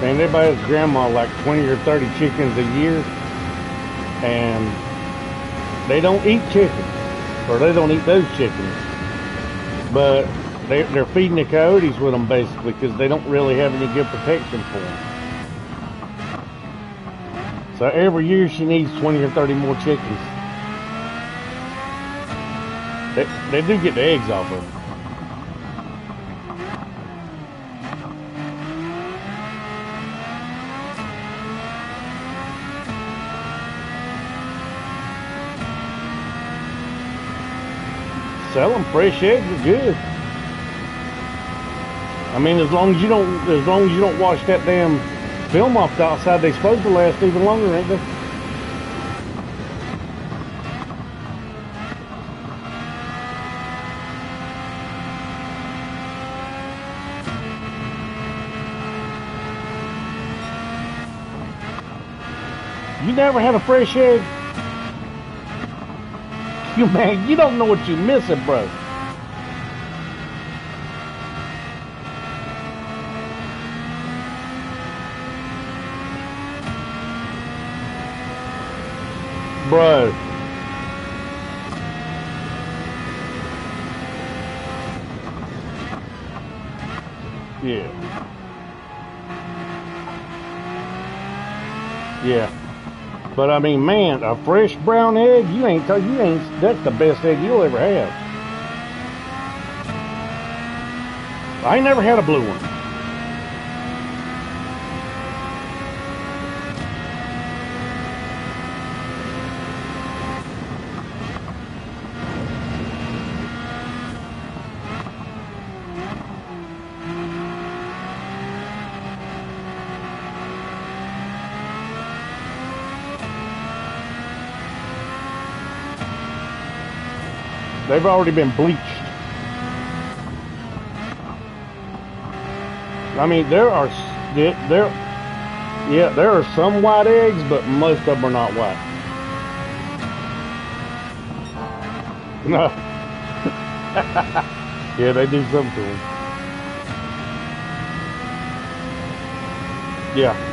And everybody's grandma like 20 or 30 chickens a year, and they don't eat chicken, or they don't eat those chickens, but they're feeding the coyotes with them basically because they don't really have any good protection for them. So every year she needs 20 or 30 more chickens. They do get the eggs off of them. Sell them. Fresh eggs are good. I mean, as long as you don't wash that damn film off the outside, they're supposed to last even longer, ain't they? You never had a fresh egg? You man, you don't know what you're missing, bro. Bro. Yeah. Yeah. But I mean, man, a fresh brown egg, that's the best egg you'll ever have. I ain't never had a blue one. They've already been bleached. I mean, there are some white eggs, but most of them are not white. No. Yeah, they do something to them. Yeah.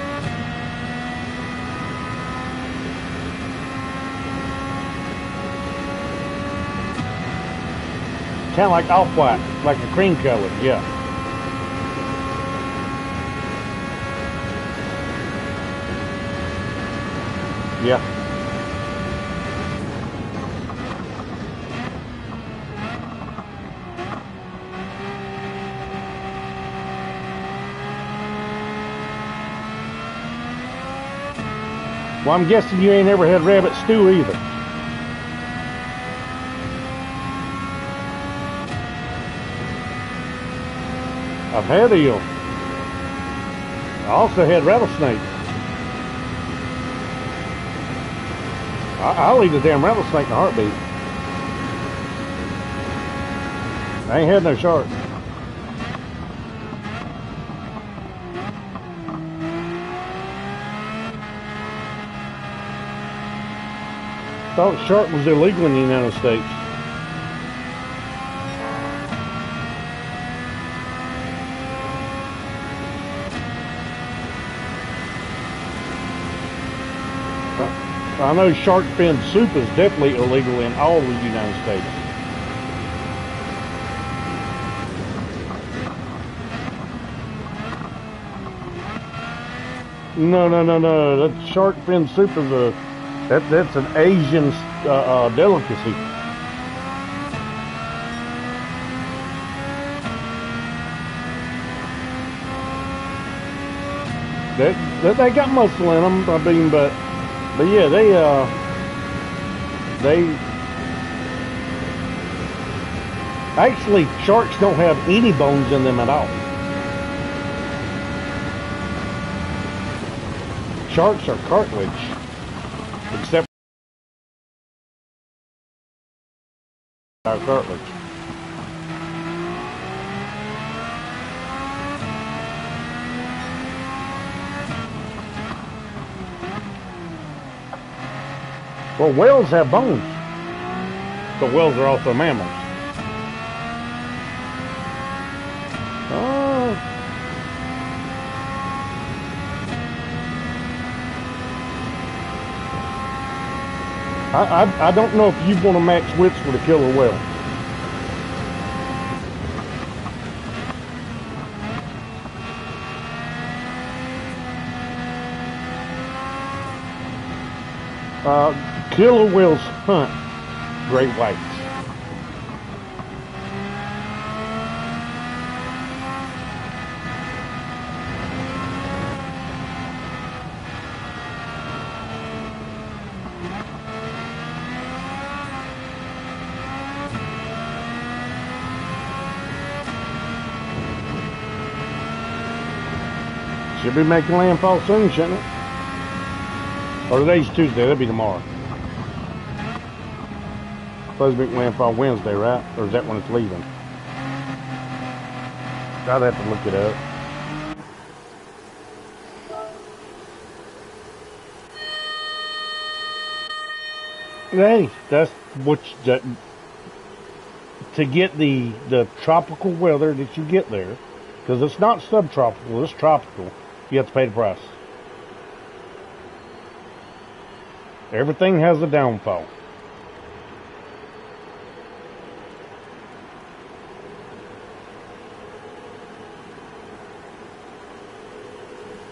Kind of like off-white, like a cream color, yeah. Yeah. Well, I'm guessing you ain't ever had rabbit stew either. I've had eel. I also had rattlesnake. I'll eat a damn rattlesnake in a heartbeat. I ain't had no shark. I thought shark was illegal in the United States. I know shark fin soup is definitely illegal in all of the United States. No. That shark fin soup is that's an Asian delicacy. They got muscle in them. I mean, but yeah, they actually, sharks don't have any bones in them at all. Sharks are cartilage, except our cartilage. Well, whales have bones, but whales are also mammals. I don't know if you want to max widths with a killer whale. Killer whales hunt great whites. Should be making landfall soon, shouldn't it? Or today's Tuesday, that'll be tomorrow. Supposed to make landfall Wednesday, right? Or is that when it's leaving? I'd have to look it up. Hey, that's what to get the tropical weather that you get there, because it's not subtropical, it's tropical. You have to pay the price. Everything has a downfall.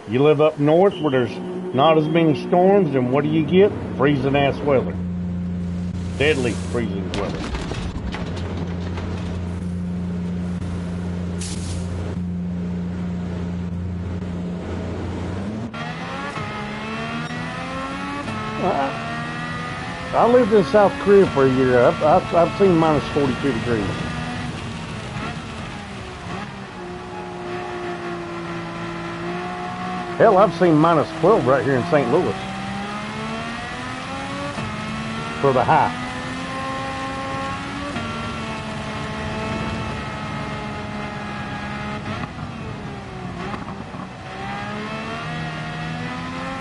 You live up north where there's not as many storms, and what do you get? Freezing ass weather. Deadly freezing weather. I lived in South Korea for a year. I've seen minus 42 degrees. Hell, I've seen minus 12 right here in St. Louis for the high.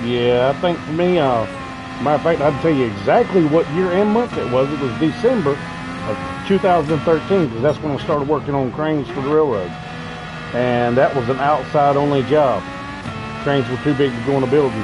Yeah, I think for me, matter of fact, I'd tell you exactly what year and month it was. It was December of 2013, because that's when I started working on cranes for the railroad. And that was an outside-only job. Cranes were too big to go in a building.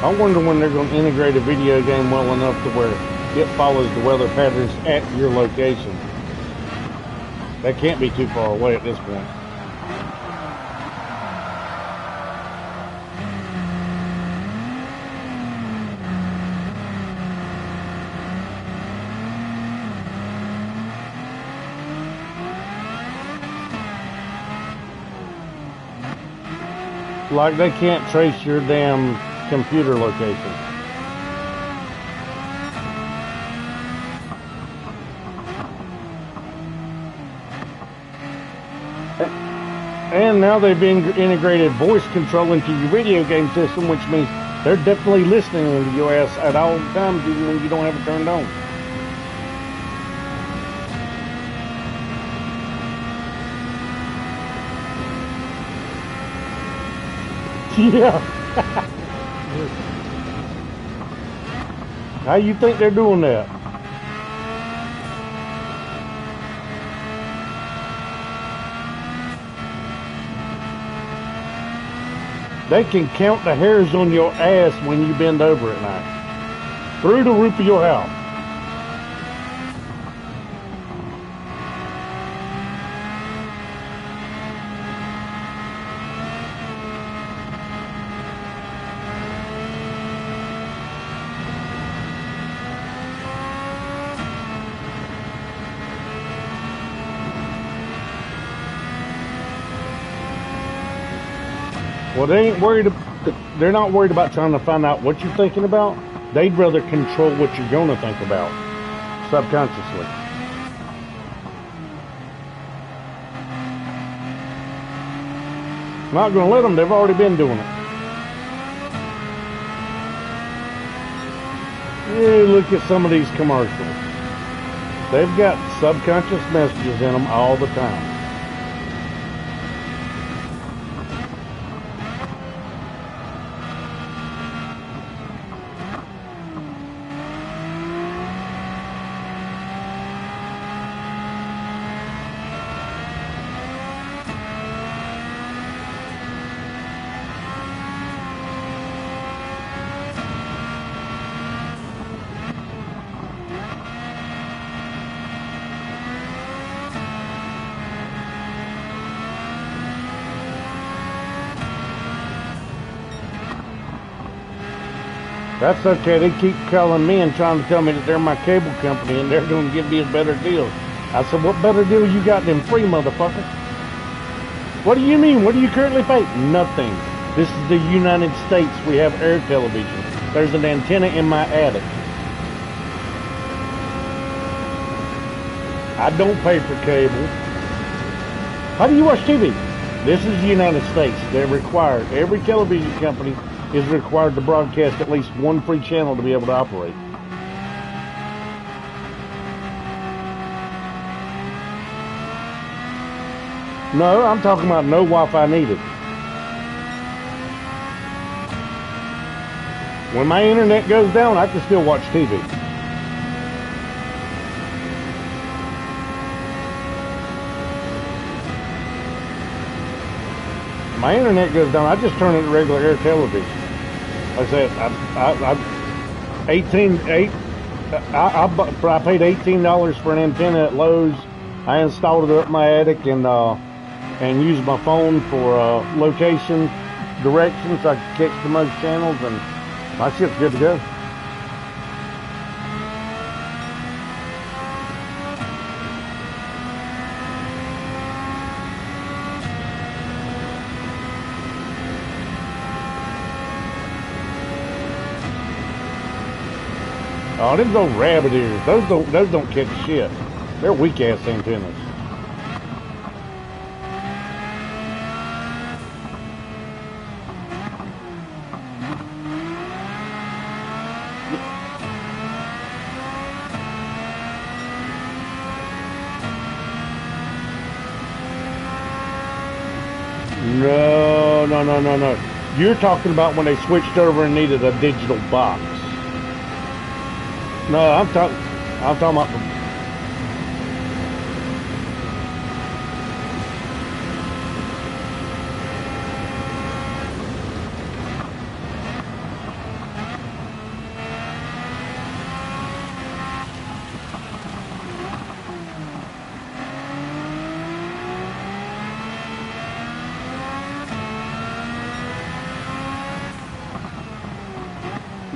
I wonder when they're going to integrate a video game well enough to where it follows the weather patterns at your location. That can't be too far away at this point. Like they can't trace your damn computer location. And now they've integrated voice control into your video game system, which means they're definitely listening to your ass at all times, even when you don't have it turned on. Yeah. How you think they're doing that? They can count the hairs on your ass when you bend over at night. Through the roof of your house. Well, they're not worried about trying to find out what you're thinking about. They'd rather control what you're going to think about, subconsciously. Not going to let them, they've already been doing it. Yeah, look at some of these commercials. They've got subconscious messages in them all the time. That's okay. They keep calling me and trying to tell me that they're my cable company and they're going to give me a better deal. I said, what better deal you got than free, motherfucker? What do you mean? What do you currently pay? Nothing. This is the United States. We have air television. There's an antenna in my attic. I don't pay for cable. How do you watch TV? This is the United States. They're required. Every television company is required to broadcast at least one free channel to be able to operate. No, I'm talking about no Wi-Fi needed. When my internet goes down, I can still watch TV. My internet goes down, I just turn it to regular air television. Like I said, I paid $18 for an antenna at Lowe's. I installed it up my attic and used my phone for location directions so I could catch the most channels, and my shit's good to go. Oh, them those rabbit ears. Those don't catch shit. They're weak ass antennas. No. You're talking about when they switched over and needed a digital box. No, I'm talking about.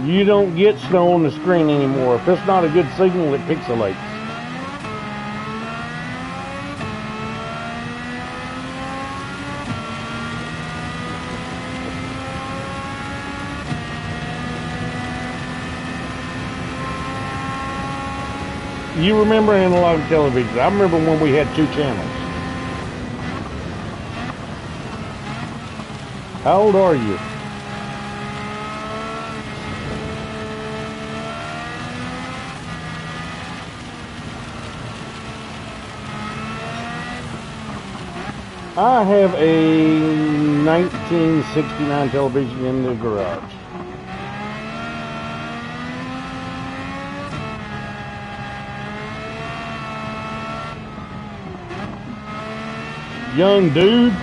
You don't get snow on the screen anymore. If it's not a good signal, it pixelates. You remember analog television. I remember when we had 2 channels. How old are you? I have a 1969 television in the garage. Young dude,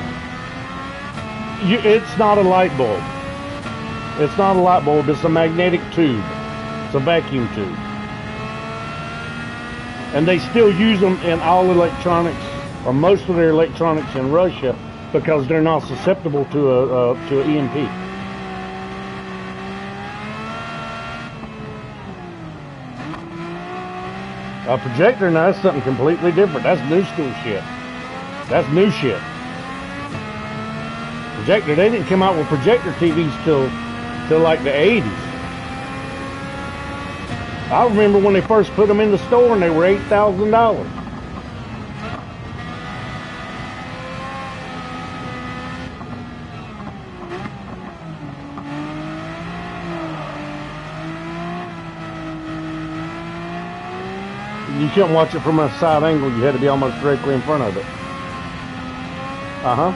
it's not a light bulb. It's not a light bulb, it's a magnetic tube. It's a vacuum tube. And they still use them in all electronics, or most of their electronics in Russia, because they're not susceptible to an EMP. A projector, now that's something completely different. That's new school shit. That's new shit. Projector, they didn't come out with projector TVs till like the 80s. I remember when they first put them in the store and they were $8,000. You couldn't watch it from a side angle. You had to be almost directly in front of it. Uh-huh.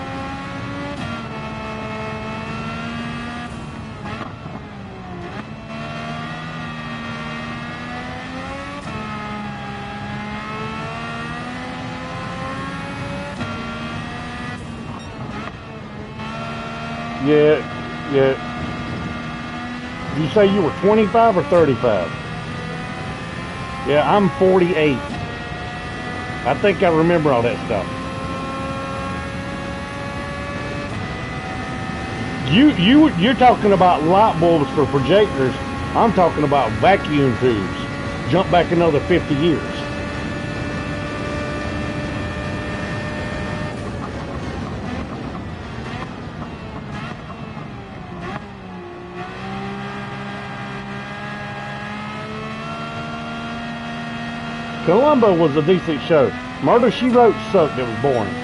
Yeah. Did you say you were 25 or 35? Yeah, I'm 48. I think I remember all that stuff. You're talking about light bulbs for projectors. I'm talking about vacuum tubes. Jump back another 50 years. Columbo was a decent show. Murder, She Wrote sucked. It was boring.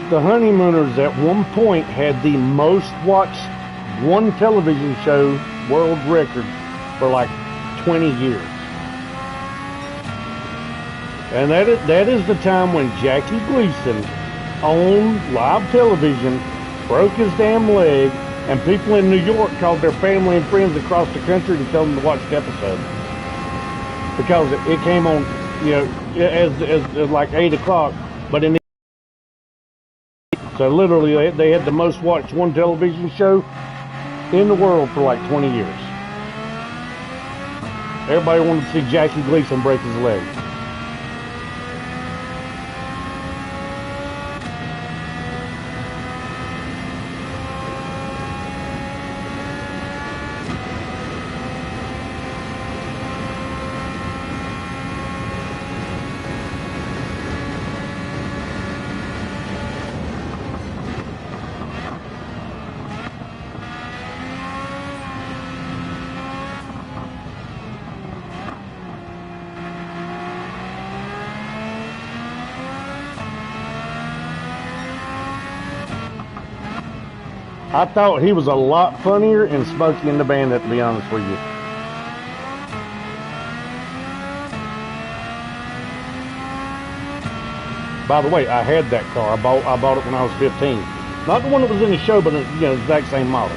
The Honeymooners at one point had the most watched one television show world record for like 20 years. And that is the time when Jackie Gleason owned live television, broke his damn leg, and people in New York called their family and friends across the country to tell them to watch the episode. Because it came on, as like 8 o'clock, but in the so literally, they had the most watched one television show in the world for like 20 years. Everybody wanted to see Jackie Gleason break his leg. I thought he was a lot funnier in Smokey and the Bandit, to be honest with you. By the way, I had that car. I bought it when I was 15. Not the one that was in the show, but the exact same model.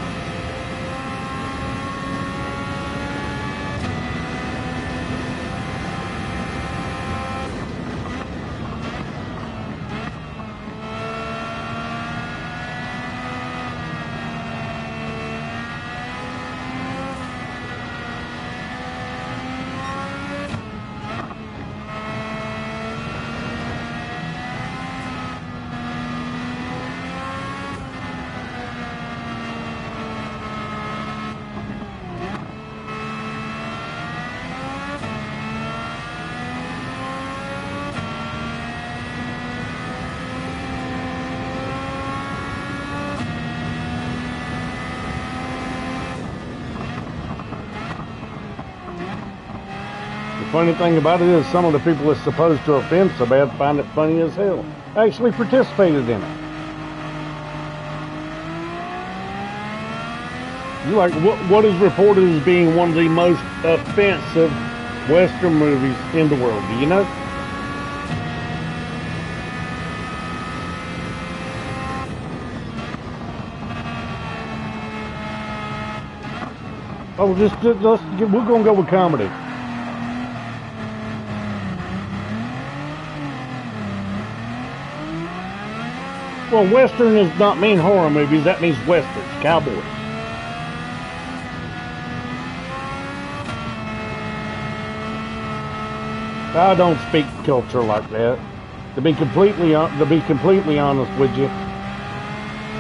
The funny thing about it is some of the people that's supposed to offend so bad find it funny as hell. Actually participated in it. You like what is reported as being one of the most offensive Western movies in the world? Do you know? Oh, we're gonna go with comedy. Well, Western does not mean horror movies. That means Westerns, cowboys. I don't speak culture like that. To be completely honest with you,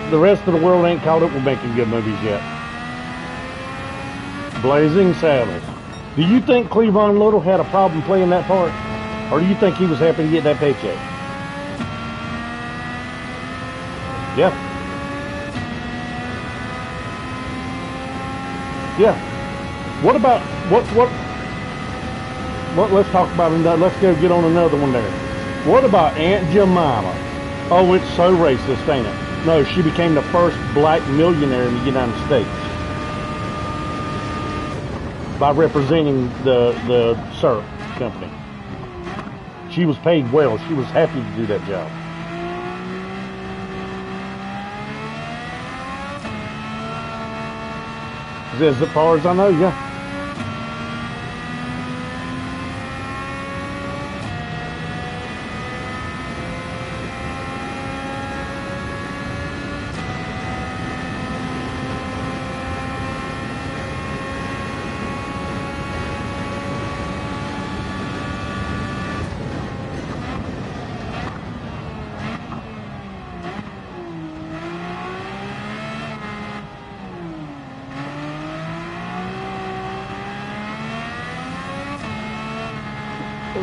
the rest of the world ain't caught up with making good movies yet. Blazing Saddles. Do you think Cleavon Little had a problem playing that part? Or do you think he was happy to get that paycheck? Yeah. Yeah. What about, let's talk about another, let's go get on another one there. What about Aunt Jemima? Oh, it's so racist, ain't it? No, she became the first black millionaire in the United States by representing the syrup company. She was paid well. She was happy to do that job. As far as I know, yeah.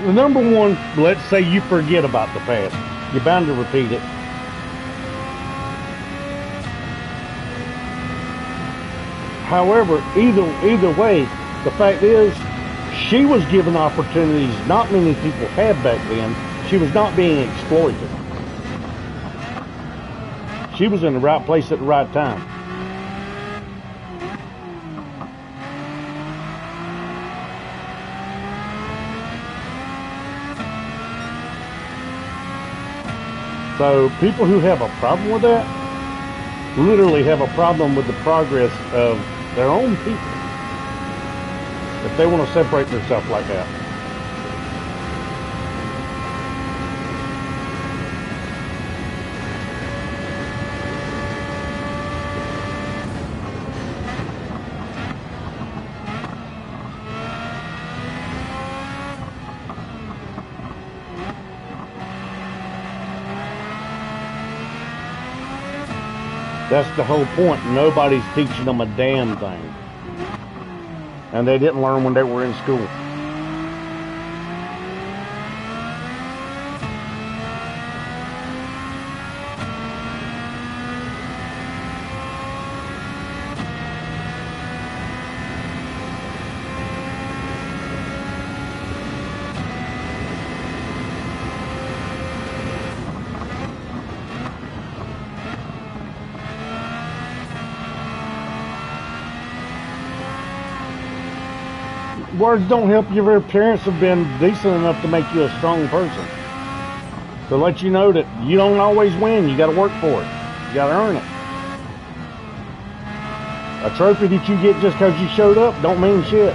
The number one, let's say you forget about the past. You're bound to repeat it. However, either way, the fact is, she was given opportunities not many people had back then. She was not being exploited. She was in the right place at the right time. So people who have a problem with that literally have a problem with the progress of their own people if they want to separate themselves like that. That's the whole point. Nobody's teaching them a damn thing. And they didn't learn when they were in school. Words don't help you if your parents have been decent enough to make you a strong person. To let you know that you don't always win. You got to work for it. You got to earn it. A trophy that you get just because you showed up don't mean shit.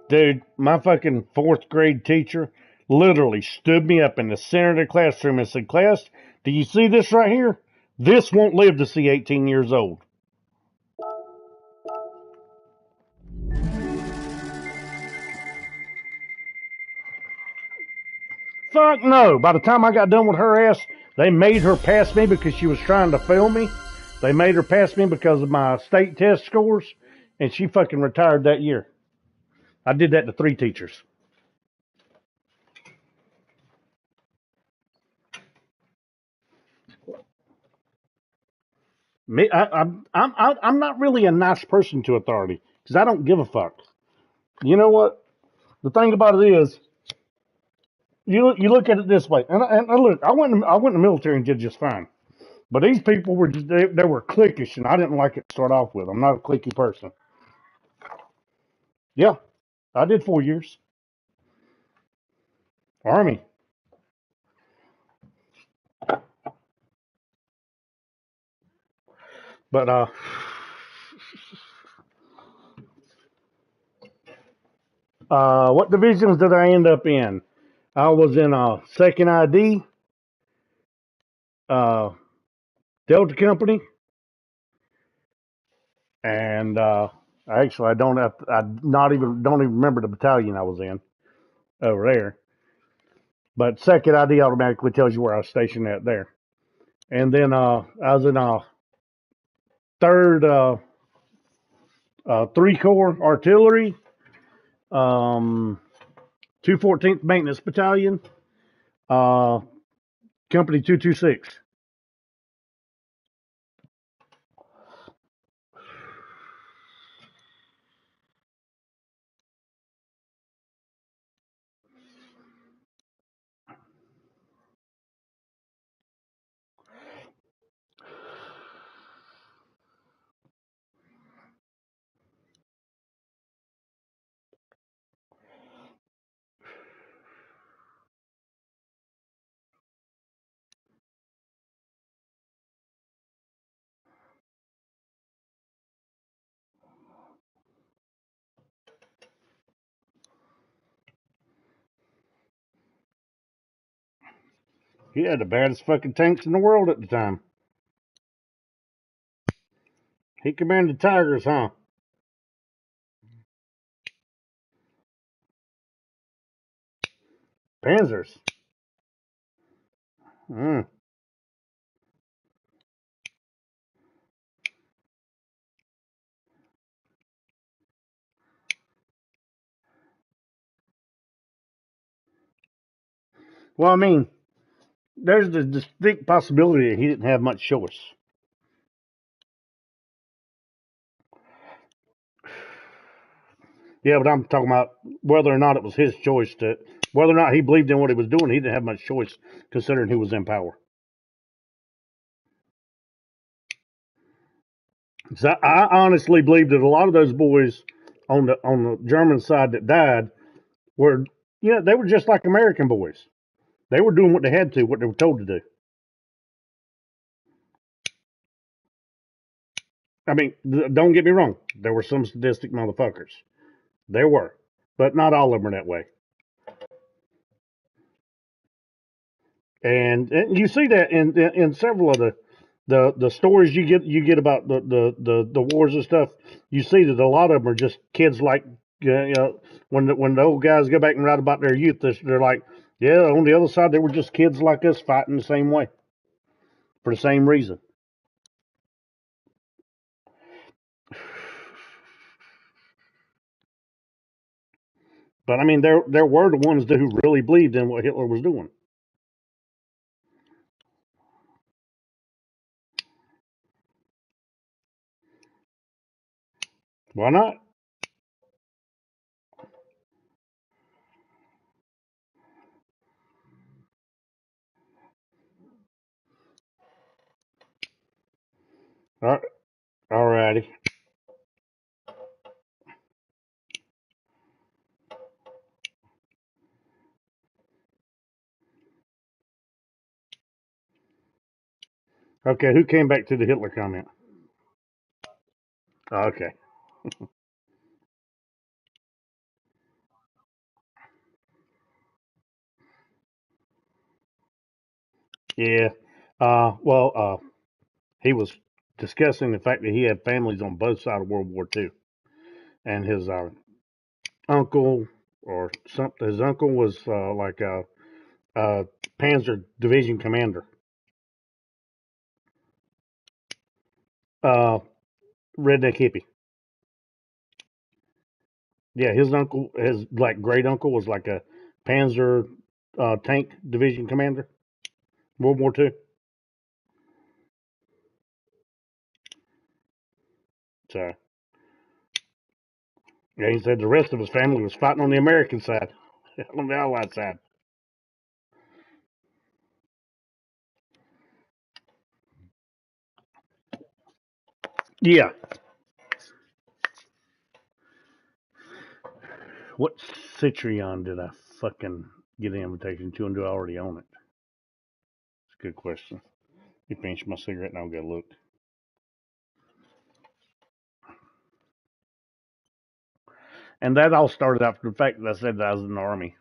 Dude, my fucking fourth grade teacher literally stood me up in the center of the classroom and said, "Class, do you see this right here? This won't live to see 18 years old." Fuck no. By the time I got done with her ass, they made her pass me because she was trying to fail me. They made her pass me because of my state test scores, and she fucking retired that year. I did that to 3 teachers. Me, I'm not really a nice person to authority because I don't give a fuck. You know what? The thing about it is, you look at it this way, and look, I went in the military and did just fine. But these people were just, they were cliquish, and I didn't like it to start off with. I'm not a cliquey person. Yeah, I did 4 years Army. But what divisions did I end up in? I was in second ID, uh, Delta Company, and actually I don't have, I not even don't even remember the battalion I was in over there. But second ID automatically tells you where I was stationed at there. And then I was in third 3 Corps Artillery, 214th Maintenance Battalion, uh, Company 226. He had the baddest fucking tanks in the world at the time. He commanded Tigers, huh? Panzers. Mm. Well, I mean, there's the distinct possibility that he didn't have much choice. Yeah, but I'm talking about whether or not it was his choice to, whether or not he believed in what he was doing. He didn't have much choice considering he was in power. So I honestly believe that a lot of those boys on the German side that died were, yeah, they were just like American boys. They were doing what they had to, what they were told to do. I mean, don't get me wrong. There were some sadistic motherfuckers. There were, but not all of them are that way. And you see that in several of The stories you get about the wars and stuff, you see that a lot of them are just kids like when the old guys go back and write about their youth, they're like, yeah, on the other side they were just kids like us fighting the same way for the same reason. But I mean, there were the ones who really believed in what Hitler was doing. Why not? All righty. Okay, who came back to the Hitler comment? Okay. Yeah. He was discussing the fact that he had families on both sides of World War II, and his uncle or something. His uncle was like a Panzer division commander. Uh, redneck hippie. Yeah, his uncle, his like great uncle, was like a Panzer tank division commander, World War II. So yeah, he said the rest of his family was fighting on the American side, on the Allied side. Yeah. What Citrion did I fucking get an invitation to, and do I already own it? It's a good question. You finish my cigarette and I'll go look. And that all started after the fact that I said that I was in the army.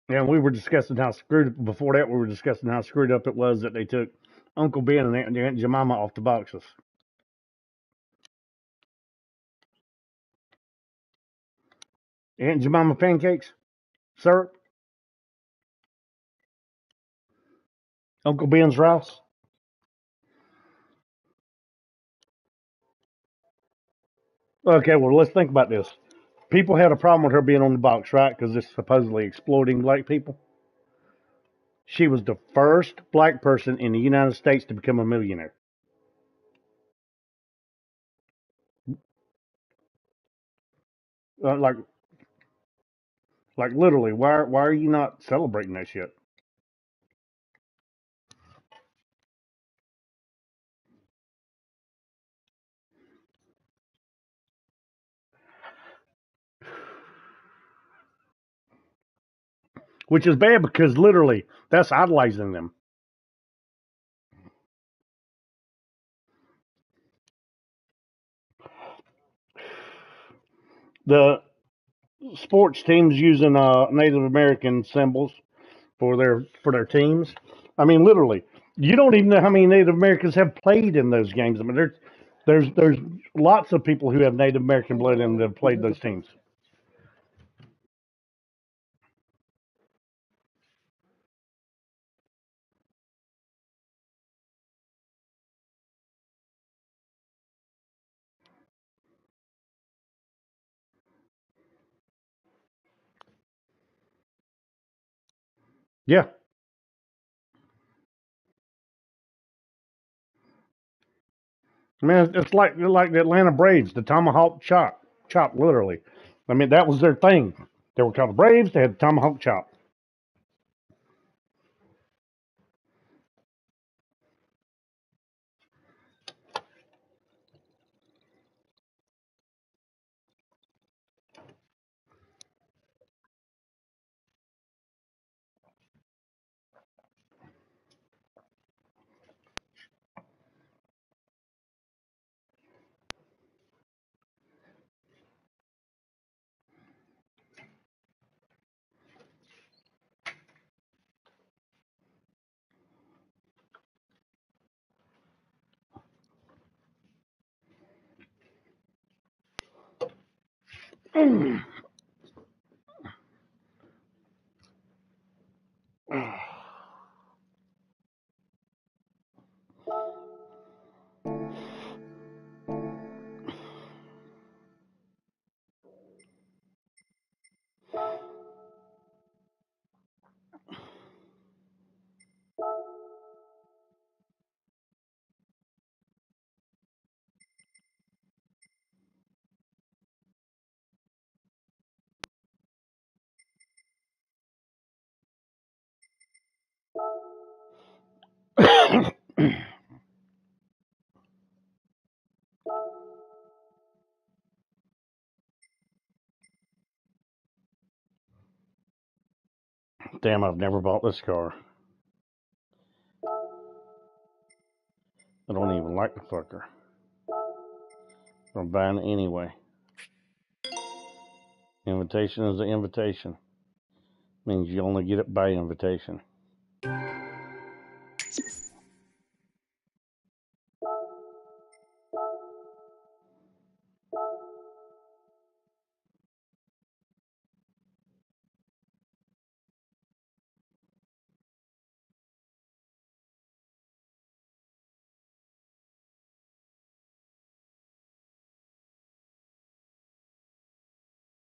Yeah, we were discussing how screwed. Before that, we were discussing how screwed up it was that they took Uncle Ben and Aunt Jemima off the boxes. Aunt Jemima pancakes, syrup, Uncle Ben's rice. Okay, well, let's think about this. People had a problem with her being on the box, right? Because it's supposedly exploiting black people. She was the first black person in the United States to become a millionaire. Uh, like, like literally, why are you not celebrating that shit? Which is bad because literally that's idolizing them. The sports teams using Native American symbols for their teams. I mean, literally, you don't even know how many Native Americans have played in those games. I mean, there's lots of people who have Native American blood in them that have played those teams. Yeah, I mean, it's like the Atlanta Braves, the tomahawk chop, literally. I mean, that was their thing. They were called the Braves. They had the tomahawk chop. Damn, I've never bought this car. I don't even like the fucker. I'm buying it anyway. Invitation is an invitation. Means you only get it by invitation.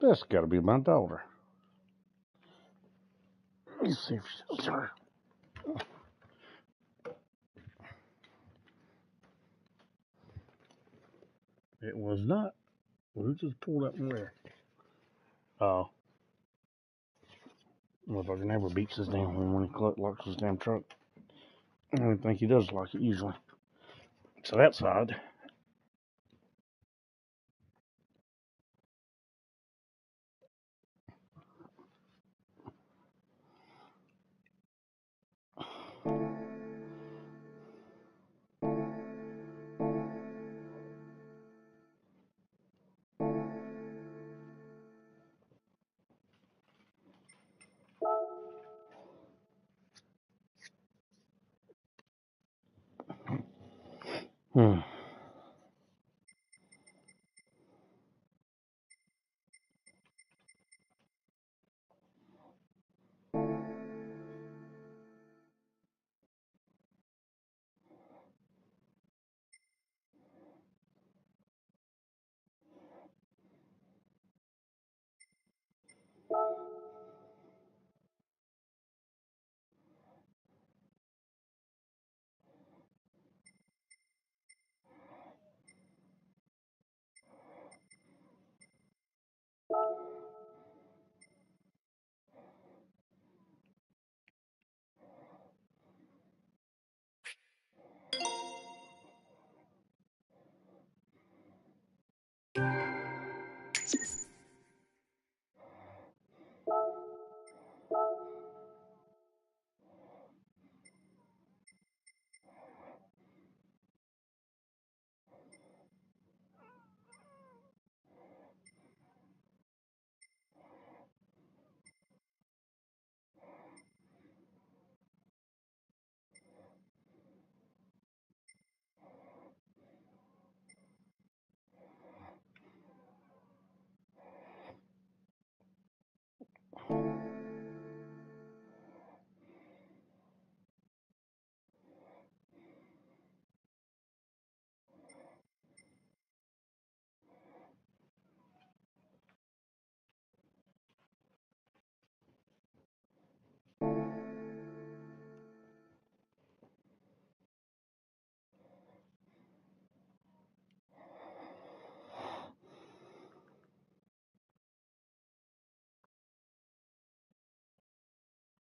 That's got to be my daughter. Let me see if she's her. It was not. Who just pulled up in there? Oh. Motherfucker never beats his damn horn when he locks his damn truck. I don't think he does lock it usually. So that's odd. Hmm.